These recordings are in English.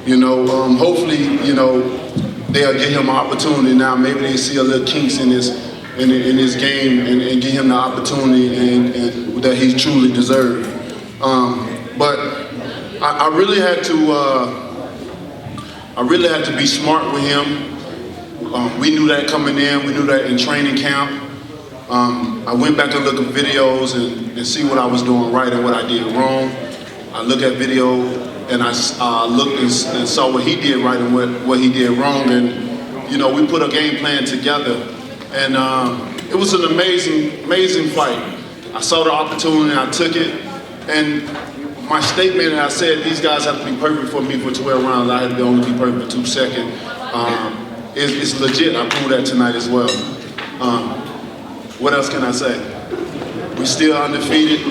Hopefully, they'll give him an opportunity now. Maybe they see a little kinks in his game and give him the opportunity and that he truly deserved. But I really had to be smart with him. We knew that coming in. We knew that in training camp. I went back and looked at videos and see what I was doing right and what I did wrong. I looked at video and I looked and saw what he did right and what he did wrong. And, we put a game plan together. And it was an amazing fight. I saw the opportunity, I took it. And my statement, I said these guys have to be perfect for me for 12 rounds. I had to only be perfect for 2 seconds. It's legit. I proved that tonight as well. What else can I say? We still undefeated.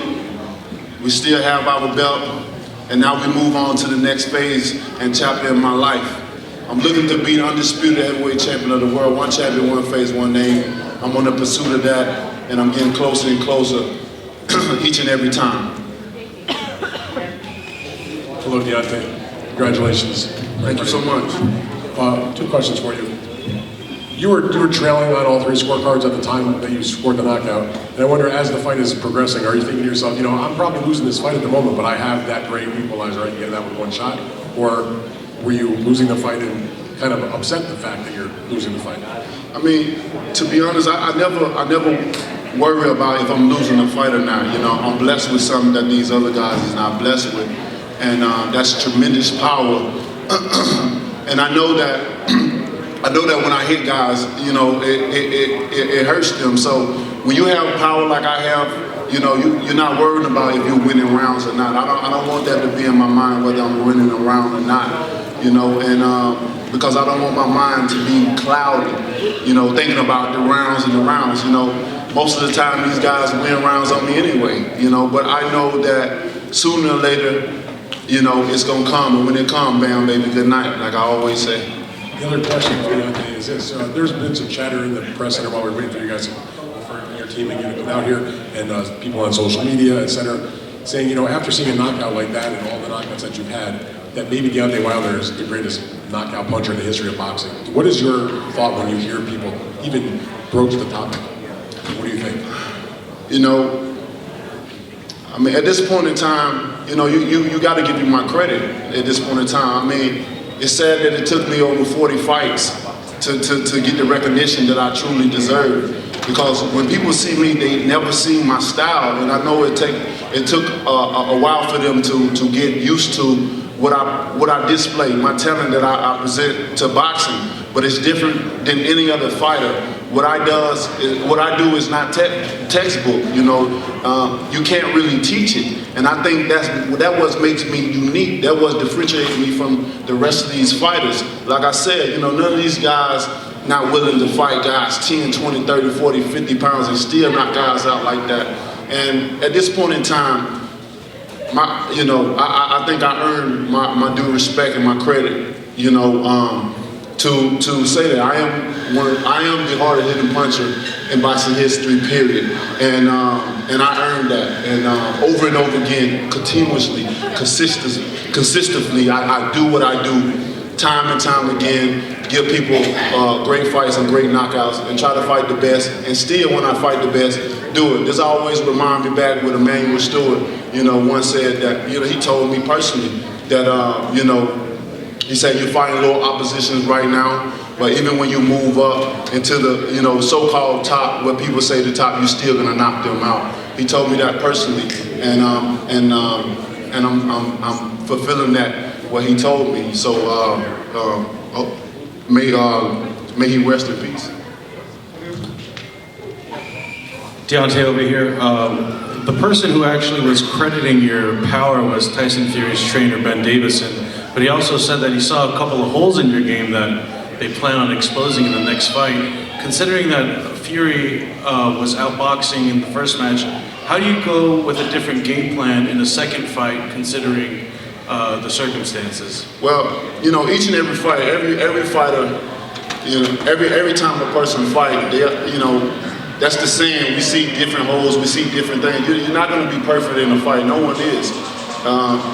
We still have our belt. And now we move on to the next phase and chapter in my life. I'm looking to be the undisputed heavyweight champion of the world. One champion, one face, one name. I'm on the pursuit of that, and I'm getting closer and closer each and every time. Hello, Deontay. Congratulations. Thank you so much. 2 questions for you. You were trailing on all 3 scorecards at the time that you scored the knockout. And I wonder, as the fight is progressing, are you thinking to yourself, I'm probably losing this fight at the moment, but I have that great equalizer, I can get that with 1 shot? Or were you losing the fight and kind of upset the fact that you're losing the fight? I mean, to be honest, I never worry about if I'm losing the fight or not. I'm blessed with something that these other guys is not blessed with. And that's tremendous power. And I know that when I hit guys, it hurts them. So when you have power like I have, you're not worried about if you're winning rounds or not. I don't want that to be in my mind whether I'm winning a round or not. And because I don't want my mind to be cloudy, thinking about the rounds and the rounds. Most of the time these guys win rounds on me anyway. But I know that sooner or later, it's gonna come, and when it comes, bam, baby, good night, like I always say. The other question for Deontay is this: there's been some chatter in the press center while we're waiting for you guys, for your team and you to come out here, and people on social media, etc., saying, after seeing a knockout like that and all the knockouts that you've had, that maybe Deontay Wilder is the greatest knockout puncher in the history of boxing. What is your thought when you hear people even broach the topic? What do you think? I mean, at this point in time, you got to give me my credit at this point in time. I mean, it's sad that it took me over 40 fights to get the recognition that I truly deserve. Because when people see me, they never see my style, and I know it took a while for them to get used to what I display, my talent that I present to boxing. But it's different than any other fighter. What I do is not textbook. You can't really teach it, and I think that what makes me unique. That what differentiates me from the rest of these fighters. Like I said, none of these guys not willing to fight guys 10, 20, 30, 40, 50 pounds and still knock guys out like that. And at this point in time, I think I earned my due respect and my credit. To say that I am the hardest hitting puncher in boxing history, period. And I earned that. And over and over again, continuously, consistently, I do what I do, time and time again. Give people great fights and great knockouts, and try to fight the best. And still, when I fight the best, do it. This always reminds me back with Emmanuel Stewart. Once said that. He told me personally that he said you're fighting low oppositions right now, but even when you move up into the so-called top, where people say the top, you're still gonna knock them out. He told me that personally, and I'm fulfilling that what he told me. So may he rest in peace. Deontay over here. The person who actually was crediting your power was Tyson Fury's trainer, Ben Davison. But he also said that he saw a couple of holes in your game that they plan on exposing in the next fight. Considering that Fury was outboxing in the first match, how do you go with a different game plan in the second fight, considering the circumstances? Well, each and every fight, every fighter, every time a person fights, that's the saying. We see different holes, we see different things. You're not going to be perfect in a fight. No one is.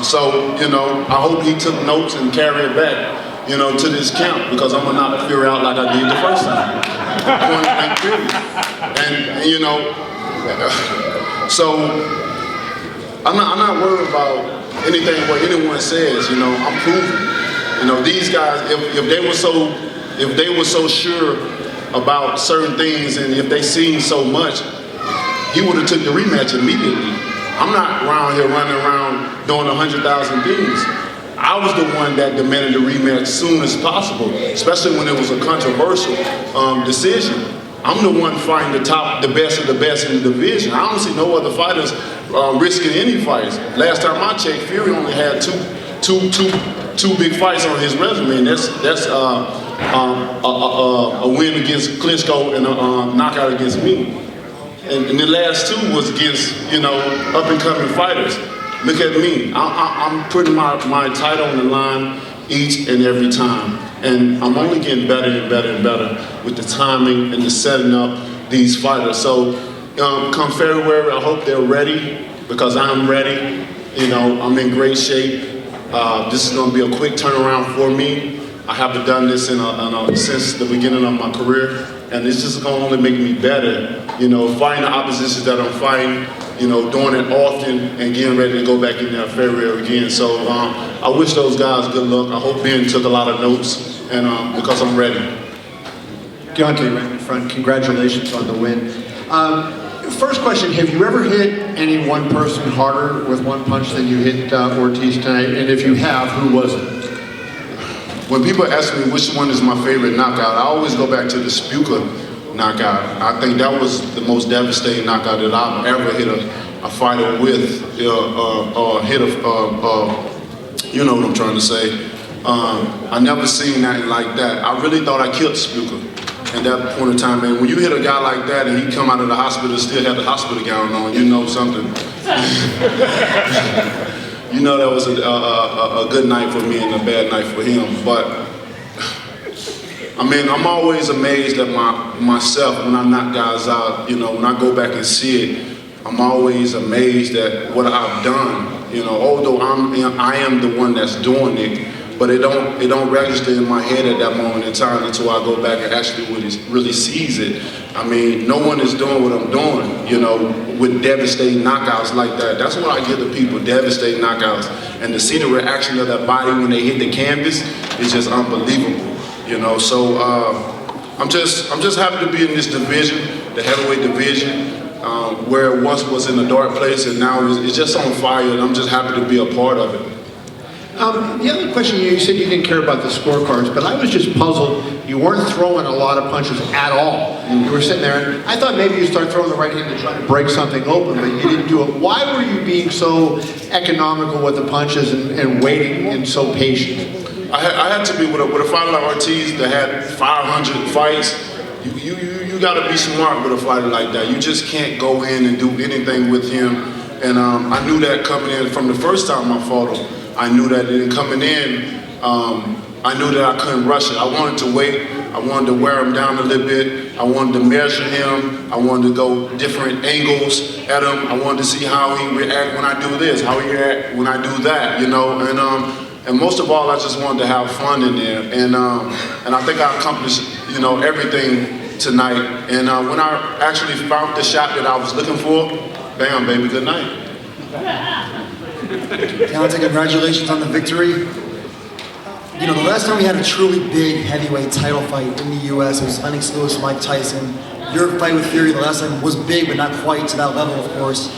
So, you know, I hope he took notes and carried it back, you know, to this camp, because I'm gonna knock Fury out like I did the first time. Point blank period. And you know, so I'm not worried about anything what anyone says. You know, I'm proving. You know, these guys, if they were so sure about certain things, and if they seen so much, he would have took the rematch immediately. I'm not around here running around doing 100,000 things. I was the one that demanded the rematch as soon as possible, especially when it was a controversial decision. I'm the one fighting the best of the best in the division. I don't see no other fighters risking any fights. Last time I checked, Fury only had two big fights on his resume, and that's a win against Klitschko and a knockout against me. And the last two was against, you know, up-and-coming fighters. Look at me. I'm putting my title on the line each and every time. And I'm only getting better and better and better with the timing and the setting up these fighters. So come February, I hope they're ready, because I'm ready. You know, I'm in great shape. This is going to be a quick turnaround for me. I haven't done this since the beginning of my career, and it's just going to only make me better. You know, fighting the oppositions that I'm fighting, you know, doing it often and getting ready to go back in there February again. So I wish those guys good luck. I hope Ben took a lot of notes, and because I'm ready. Deontay, right in front, congratulations on the win. First question, have you ever hit any one person harder with one punch than you hit Ortiz tonight? And if you have, who was it? When people ask me which one is my favorite knockout, I always go back to the Spuka knockout. I think that was the most devastating knockout that I've ever hit a fighter with, or hit you know what I'm trying to say. I never seen that like that. I really thought I killed Spuka at that point in time. And when you hit a guy like that and he come out of the hospital, still had the hospital gown on, you know something. You know that was a good night for me and a bad night for him. But I mean, I'm always amazed at myself when I knock guys out. You know, when I go back and see it, I'm always amazed at what I've done. You know, although I am the one that's doing it, but it don't register in my head at that moment in time until I go back and actually really sees it. I mean, no one is doing what I'm doing, you know, with devastating knockouts like that. That's what I give to people, devastating knockouts. And to see the reaction of that body when they hit the canvas is just unbelievable, you know. So I'm just happy to be in this division, the heavyweight division, where it once was in a dark place and now it's just on fire, and I'm just happy to be a part of it. The other question, you said you didn't care about the scorecards, but I was just puzzled. You weren't throwing a lot of punches at all. You were sitting there, and I thought maybe you start throwing the right hand to try to break something open, but you didn't do it. Why were you being so economical with the punches and waiting and so patient? I had to be with a fighter like Ortiz that had 500 fights. You got to be smart with a fighter like that. You just can't go in and do anything with him. And I knew that coming in from the first time I fought him. I knew that coming in, I knew that I couldn't rush it. I wanted to wait. I wanted to wear him down a little bit. I wanted to measure him. I wanted to go different angles at him. I wanted to see how he react when I do this, how he react when I do that, you know. And most of all, I just wanted to have fun in there. And I think I accomplished, you know, everything tonight. And when I actually found the shot that I was looking for, bam, baby, good night. Deontay, congratulations on the victory. You know, the last time we had a truly big heavyweight title fight in the U.S. it was Lennox Lewis, Mike Tyson. Your fight with Fury the last time was big, but not quite to that level, of course.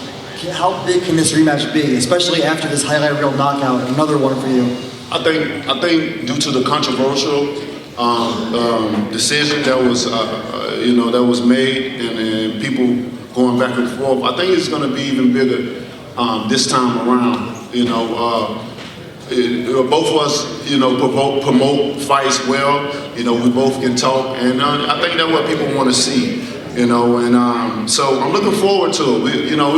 How big can this rematch be, especially after this highlight reel knockout, another one for you? I think due to the controversial decision that was, you know, that was made, and people going back and forth, I think it's going to be even bigger this time around. You know, both of us, you know, promote fights well. You know, we both can talk, and I think that's what people want to see. You know, and so I'm looking forward to it. You know,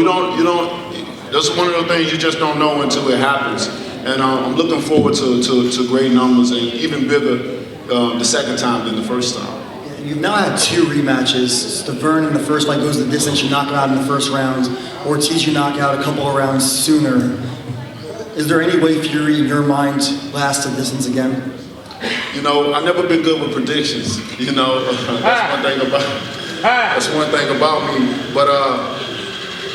that's one of the things you just don't know until it happens. And I'm looking forward to great numbers and even bigger the second time than the first time. You've now had 2 rematches. Stavern in the first fight goes the distance, you knock him out in the first round. Ortiz, you knock out a couple of rounds sooner. Is there any way Fury, in your mind, lasts the distance again? You know, I've never been good with predictions. You know, that's one thing about me. But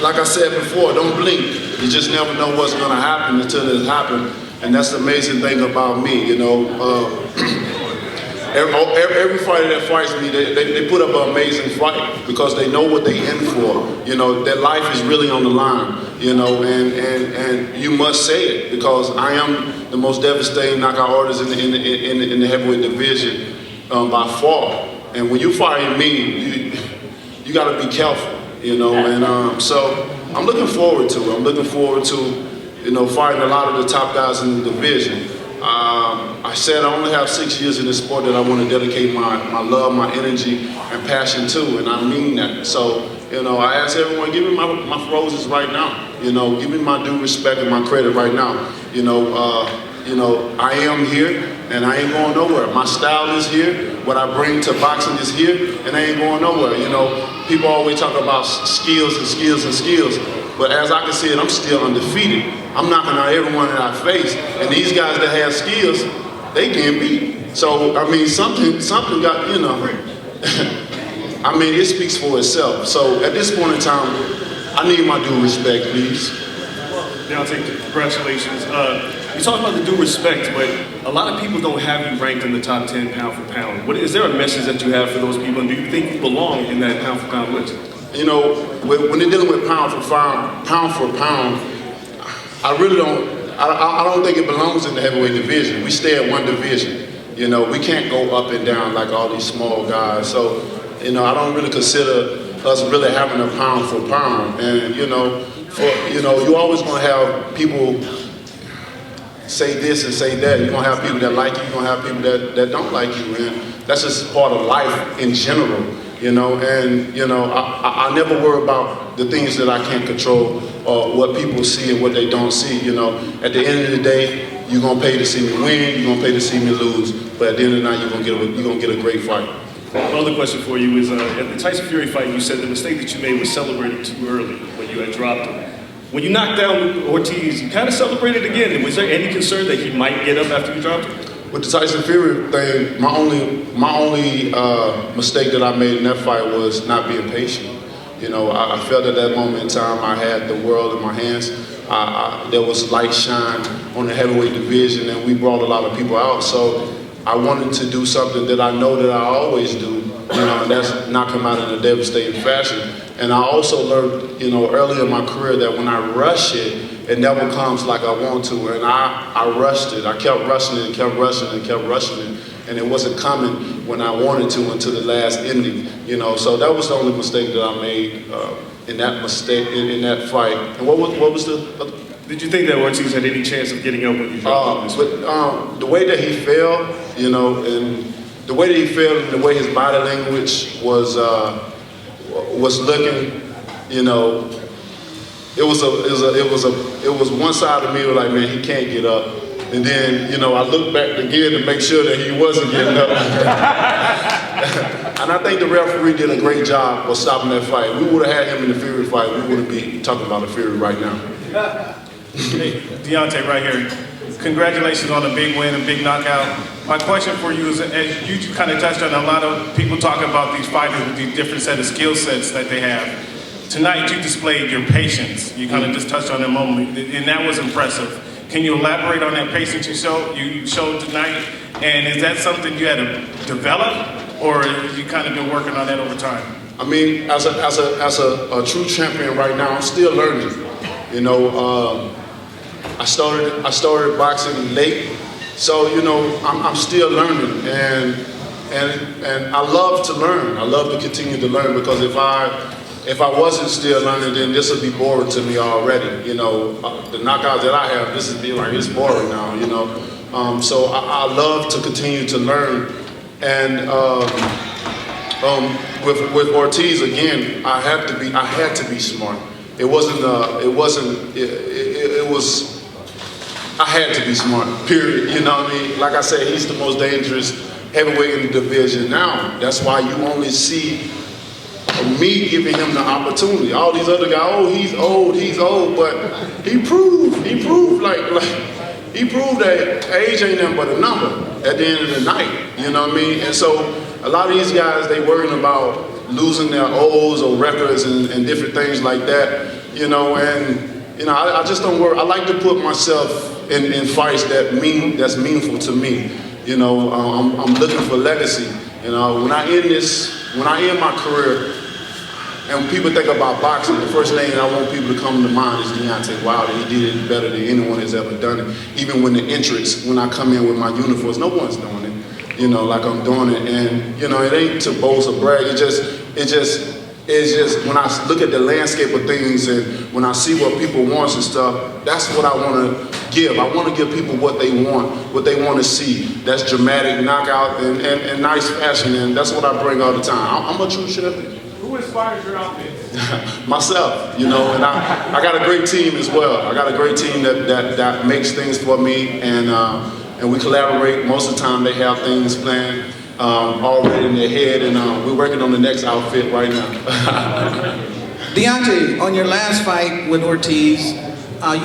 like I said before, don't blink. You just never know what's going to happen until it's happened. And that's the amazing thing about me, you know. Every fighter that fights me, they put up an amazing fight because they know what they in for. You know, their life is really on the line, you know, and you must say it because I am the most devastating knockout artist in the heavyweight division by far. And when you fight me, you got to be careful, you know, and so I'm looking forward to it. I'm looking forward to, you know, fighting a lot of the top guys in the division. I said I only have 6 years in this sport that I want to dedicate my love, my energy, and passion to, and I mean that. So, you know, I ask everyone, give me my roses right now. You know, give me my due respect and my credit right now. You know, I am here, and I ain't going nowhere. My style is here. What I bring to boxing is here, and I ain't going nowhere. You know, people always talk about skills and skills and skills. But as I can see it, I'm still undefeated. I'm knocking out everyone that I face. And these guys that have skills, they can't beat. So, I mean, something got, you know, I mean, it speaks for itself. So at this point in time, I need my due respect, please. Deontay, congratulations. You talked about the due respect, but a lot of people don't have you ranked in the top 10 pound for pound. Is there a message that you have for those people, and do you think you belong in that pound for pound list? You know, when they're dealing with pound for pound, I really don't, I don't think it belongs in the heavyweight division. We stay at one division. You know, we can't go up and down like all these small guys. So, you know, I don't really consider us really having a pound for pound. And, you know, you're always going to have people say this and say that. You're going to have people that like you, you're going to have people that don't like you. And that's just part of life in general. You know, and, you know, I never worry about the things that I can't control or what people see and what they don't see. You know, at the end of the day, you're going to pay to see me win, you're going to pay to see me lose, but at the end of the night, you're going to get a great fight. One other question for you is, at the Tyson Fury fight, you said the mistake that you made was celebrated too early when you had dropped him. When you knocked down Ortiz, you kind of celebrated again. Was there any concern that he might get up after you dropped him? With the Tyson Fury thing, my only mistake that I made in that fight was not being patient. You know, I felt at that moment in time I had the world in my hands. There was light shine on the heavyweight division, and we brought a lot of people out. So I wanted to do something that I know that I always do, you know, and that's knock him out in a devastating fashion. And I also learned, you know, early in my career that when I rush it, it never comes like I want to, and I rushed it. I kept rushing it and kept rushing it and kept rushing it, and it wasn't coming when I wanted to until the last ending, you know. So that was the only mistake that I made in that fight. And what was the other? Did you think that Ortiz had any chance of getting up when you dropped him? The way that he fell, you know, and the way that he fell and the way his body language was looking, you know. It was one side of me was like, man, he can't get up. And then, you know, I looked back again to make sure that he wasn't getting up. And I think the referee did a great job of stopping that fight. We would have had him in the Fury fight, we wouldn't be talking about the Fury right now. Hey, Deontay right here. Congratulations on a big win, a big knockout. My question for you is, as you kind of touched on, a lot of people talk about these fighters with these different set of skill sets that they have. Tonight you displayed your patience. You kind of just touched on that moment, and that was impressive. Can you elaborate on that patience you showed tonight? And is that something you had to develop, or you kind of been working on that over time? I mean, as a true champion right now, I'm still learning. You know, I started boxing late, so you know I'm still learning, and I love to learn. I love to continue to learn, because if I wasn't still learning, then this would be boring to me already. You know, the knockouts that I have, this would be like, it's boring now, you know. So I love to continue to learn. And with Ortiz, again, I had to be smart. I had to be smart, period. You know what I mean? Like I said, he's the most dangerous heavyweight in the division now. That's why you only see of me giving him the opportunity. All these other guys, oh, he's old, but he proved that age ain't nothing but a number at the end of the night, you know what I mean? And so a lot of these guys, they worrying about losing their O's or records and different things like that, you know, and, you know, I just don't worry. I like to put myself in fights that's meaningful to me. You know, I'm looking for legacy. You know, when I end my career, and when people think about boxing, the first name I want people to come to mind is Deontay Wilder. He did it better than anyone has ever done it. Even when the entrance, when I come in with my uniforms, no one's doing it, you know, like I'm doing it. And, you know, it ain't to boast or brag. It's just when I look at the landscape of things and when I see what people want and stuff, that's what I want to give. I want to give people what they want to see. That's dramatic knockout and nice fashion, and that's what I bring all the time. I'm a true champion. Who inspires your outfits? Myself, you know, and I got a great team as well. I got a great team that makes things for me, and we collaborate. Most of the time they have things planned already in their head, and we're working on the next outfit right now. Deontay, on your last fight with Ortiz,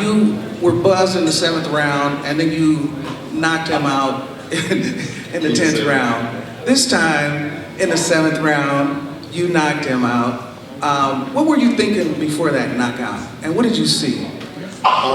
you were buzzed in the 7th round, and then you knocked him out in the 10th round. This time, in the 7th round, you knocked him out. What were you thinking before that knockout, and what did you see?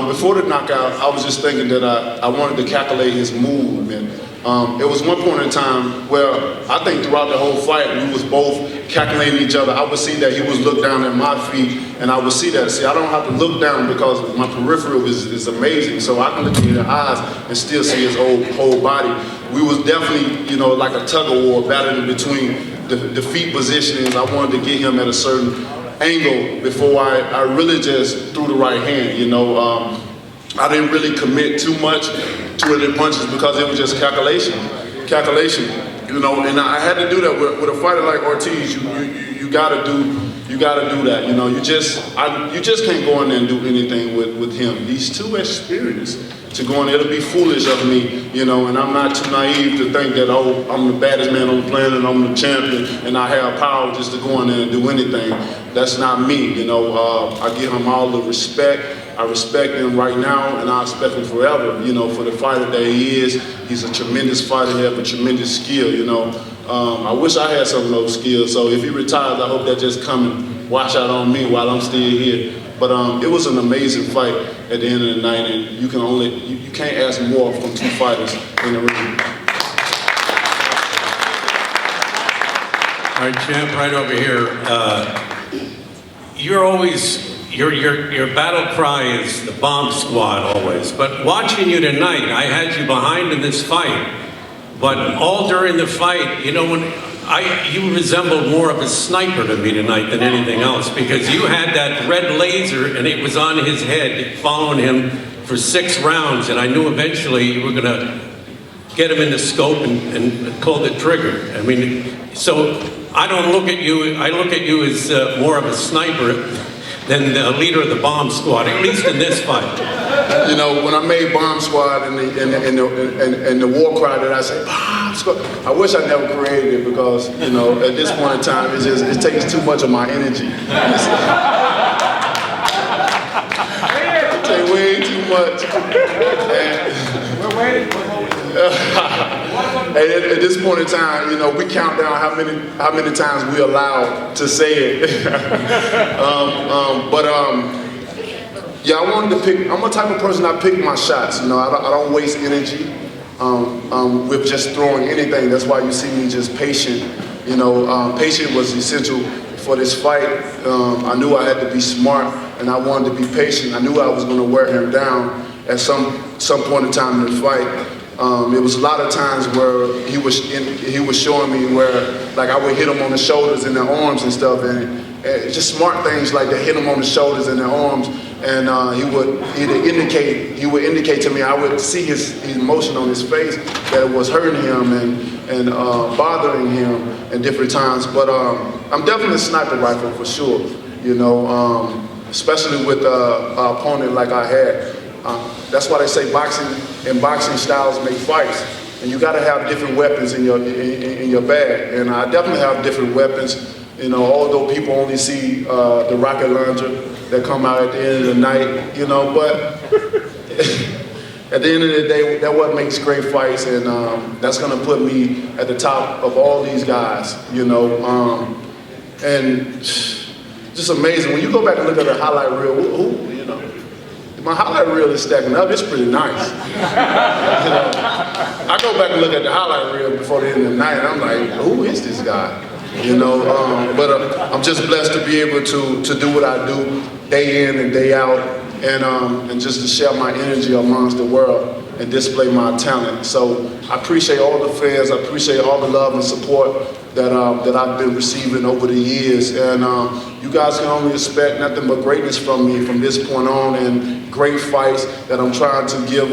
Before the knockout, I was just thinking that I wanted to calculate his movement. It was one point in time where I think throughout the whole fight, we was both calculating each other. I would see that he was look down at my feet, and I would see that. See, I don't have to look down because my peripheral is amazing, so I can look in the eyes and still see his whole body. We was definitely, you know, like a tug of war battling between the feet positionings. I wanted to get him at a certain angle before I really just threw the right hand, you know. I didn't really commit too much to the punches because it was just calculation, you know. And I had to do that with a fighter like Ortiz. You gotta do that, you know. You just can't go in there and do anything with him. He's too experienced to go in there. It'll be foolish of me, you know. And I'm not too naive to think that, oh, I'm the baddest man on the planet and I'm the champion and I have power just to go in there and do anything. That's not me, you know. I give him all the respect. I respect him right now, and I expect him forever, you know, for the fighter that he is. He's a tremendous fighter. He has a tremendous skill, you know. I wish I had some of those skills, so if he retires, I hope that just come and wash out on me while I'm still here. But it was an amazing fight at the end of the night, and you can't ask more from two fighters in the ring. All right, champ, right over here. You're always, your battle cry is the bomb squad always. But watching you tonight, I had you behind in this fight. But all during the fight, you know, you resembled more of a sniper to me tonight than anything else, because you had that red laser and it was on his head, following him for 6 rounds, and I knew eventually you were gonna get him in the scope and pull the trigger. I mean, so I don't look at you, I look at you as more of a sniper than the leader of the bomb squad, at least in this fight. You know, when I made Bomb Squad and the war cry that I say, Bomb Squad, I wish I never created it because, you know, at this point in time, it takes too much of my energy. It takes way too much. We're waiting. And at this point in time, you know, we count down how many times we allowed to say it. Yeah, I wanted to pick. I'm a type of person, I pick my shots. You know, I don't waste energy with just throwing anything. That's why you see me just patient. You know, patient was essential for this fight. I knew I had to be smart, and I wanted to be patient. I knew I was going to wear him down at some point in time in the fight. It was a lot of times where he was showing me where, like, I would hit him on the shoulders and the arms and stuff, and just smart things like that, hit him on the shoulders and the arms, and he would indicate to me, I would see his emotion on his face that it was hurting him and bothering him at different times. But I'm definitely a sniper rifle for sure, you know, especially with an opponent like I had. That's why they say boxing styles make fights, and you got to have different weapons in your bag. And I definitely have different weapons. You know, although people only see the rocket launcher that come out at the end of the night, you know, but at the end of the day, that's what makes great fights, and that's going to put me at the top of all these guys, you know. And just amazing. When you go back and look at the highlight reel, you know, my highlight reel is stacking up. It's pretty nice. You know, I go back and look at the highlight reel before the end of the night, and I'm like, who is this guy? You know, but I'm just blessed to be able to do what I do day in and day out, and just to share my energy amongst the world and display my talent. So I appreciate all the fans. I appreciate all the love and support that I've been receiving over the years. And you guys can only expect nothing but greatness from me from this point on, and great fights that I'm trying to give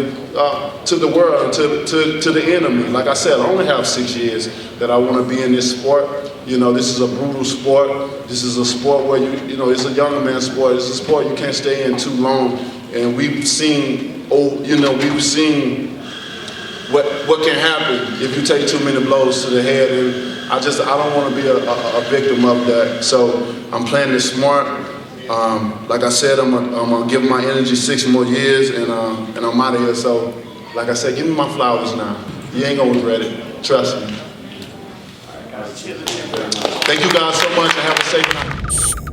to the world, to the enemy. Like I said, I only have 6 years that I want to be in this sport. You know, this is a brutal sport. This is a sport where you know, it's a young man's sport. It's a sport you can't stay in too long. And we've seen, we've seen what can happen if you take too many blows to the head. And I don't want to be a victim of that. So I'm playing this smart. Like I said, I'm gonna give my energy 6 more years, and I'm out of here. So, like I said, give me my flowers now. You ain't gonna regret it. Trust me. Thank you guys so much, and have a safe night.